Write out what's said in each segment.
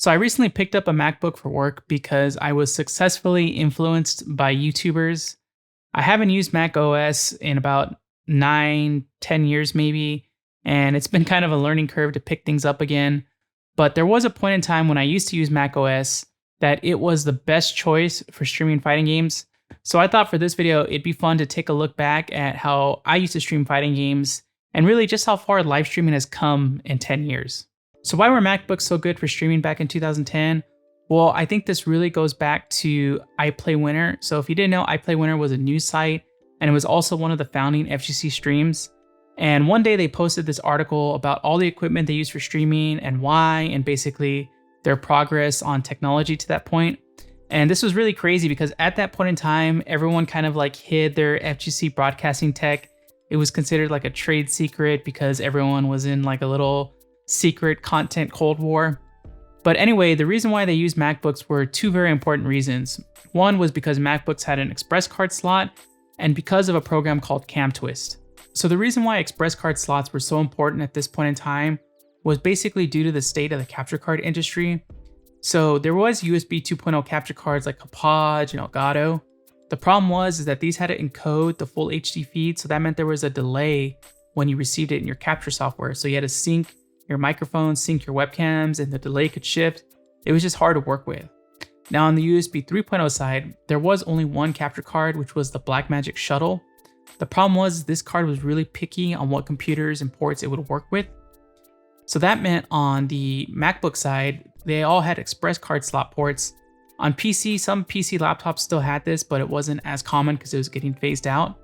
So I recently picked up a MacBook for work because I was successfully influenced by YouTubers. I haven't used Mac OS in about 9, 10 years maybe, and it's been kind of a learning curve to pick things up again. But there was a point in time when I used to use Mac OS that it was the best choice for streaming fighting games. So I thought for this video, it'd be fun to take a look back at how I used to stream fighting games and really just how far live streaming has come in 10 years. So why were MacBooks so good for streaming back in 2010? Well, I think this really goes back to iPlayWinner. So if you didn't know, iPlayWinner was a news site, and it was also one of the founding FGC streams. And one day they posted this article about all the equipment they use for streaming and why, and basically their progress on technology to that point. And this was really crazy because at that point in time, everyone kind of like hid their FGC broadcasting tech. It was considered like a trade secret because everyone was in like a little secret content Cold War. But anyway, the reason why they used MacBooks were two very important reasons. One was because MacBooks had an express card slot and because of a program called Camtwist. So the reason why express card slots were so important at this point in time was basically due to the state of the capture card industry. So there was USB 2.0 capture cards like Hauppauge and Elgato. The problem was that these had to encode the full HD feed, so that meant there was a delay when you received it in your capture software. So you had to sync your microphone, sync your webcams, and the delay could shift. It was just hard to work with. Now on the USB 3.0 side, there was only one capture card, which was the Blackmagic Shuttle. The problem was this card was really picky on what computers and ports it would work with. So that meant on the MacBook side, they all had express card slot ports. On PC, some PC laptops still had this, but it wasn't as common because it was getting phased out.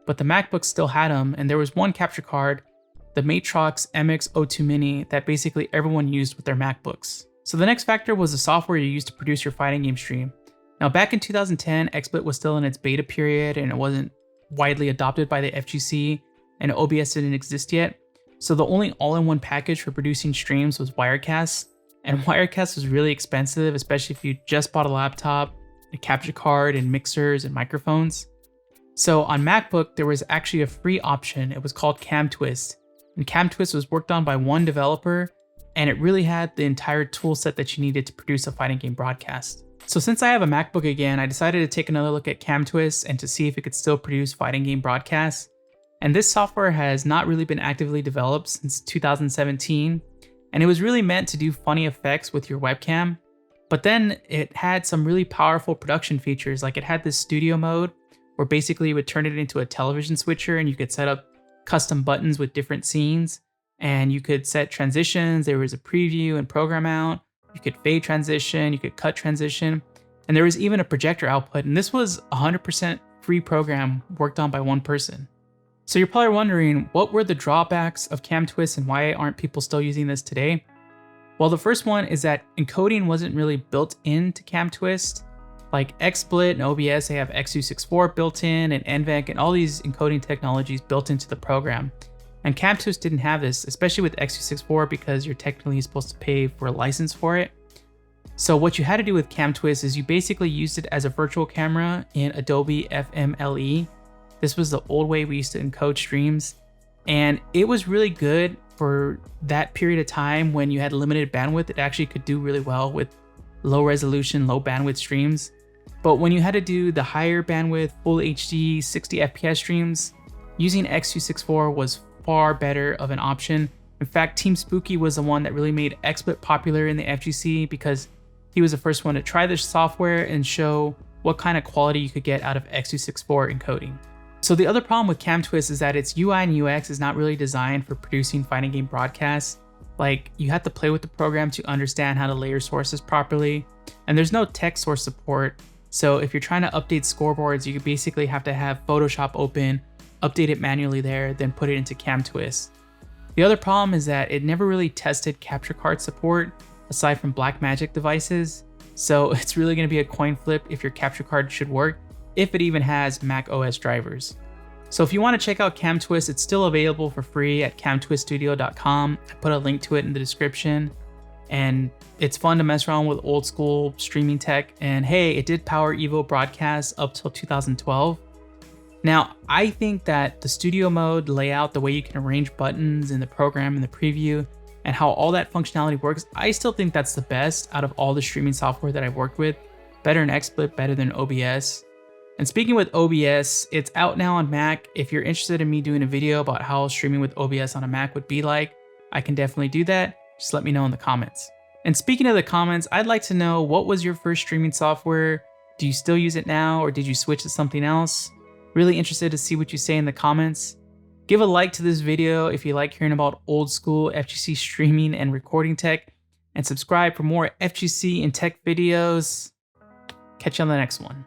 But the MacBook still had them, and there was one capture card, the Matrox MX02 Mini, that basically everyone used with their MacBooks. So the next factor was the software you used to produce your fighting game stream. Now back in 2010, XSplit was still in its beta period and it wasn't widely adopted by the FGC, and OBS didn't exist yet. So the only all-in-one package for producing streams was Wirecast, and Wirecast was really expensive, especially if you just bought a laptop, a capture card, and mixers and microphones. So on MacBook, there was actually a free option. It was called Camtwist. And Camtwist was worked on by one developer, and it really had the entire tool set that you needed to produce a fighting game broadcast. So since I have a MacBook again, I decided to take another look at Camtwist and to see if it could still produce fighting game broadcasts. And this software has not really been actively developed since 2017, and it was really meant to do funny effects with your webcam. But then it had some really powerful production features, like it had this studio mode where basically you would turn it into a television switcher and you could set up custom buttons with different scenes, and you could set transitions. There was a preview and program out. You could fade transition, you could cut transition, and there was even a projector output. And this was 100% free program worked on by one person. So you're probably wondering, what were the drawbacks of Camtwist and why aren't people still using this today? Well, the first one is that encoding wasn't really built into Camtwist. Like XSplit and OBS, they have X264 built in, and NVENC, and all these encoding technologies built into the program. And Camtwist didn't have this, especially with X264, because you're technically supposed to pay for a license for it. So what you had to do with Camtwist is you basically used it as a virtual camera in Adobe FMLE. This was the old way we used to encode streams, and it was really good for that period of time when you had limited bandwidth. It actually could do really well with low resolution, low bandwidth streams. But when you had to do the higher bandwidth, full HD, 60 FPS streams, using X264 was far better of an option. In fact, Team Spooky was the one that really made XSplit popular in the FGC because he was the first one to try this software and show what kind of quality you could get out of X264 encoding. So the other problem with Camtwist is that its UI and UX is not really designed for producing fighting game broadcasts. Like, you have to play with the program to understand how to layer sources properly, and there's no text source support. So if you're trying to update scoreboards, you basically have to have Photoshop open, update it manually there, then put it into Camtwist. The other problem is that it never really tested capture card support aside from Blackmagic devices. So it's really going to be a coin flip if your capture card should work, if it even has Mac OS drivers. So if you want to check out Camtwist, it's still available for free at camtwiststudio.com. I put a link to it in the description. And it's fun to mess around with old school streaming tech. And hey, it did power Evo broadcasts up till 2012. Now, I think that the studio mode layout, the way you can arrange buttons in the program and the preview, and how all that functionality works, I still think that's the best out of all the streaming software that I've worked with. Better than XSplit, better than OBS. And speaking with OBS, it's out now on Mac. If you're interested in me doing a video about how streaming with OBS on a Mac would be like, I can definitely do that. Just let me know in the comments. And speaking of the comments, I'd like to know, what was your first streaming software? Do you still use it now, or did you switch to something else? Really interested to see what you say in the comments. Give a like to this video if you like hearing about old school FGC streaming and recording tech, and subscribe for more FGC and tech videos. Catch you on the next one.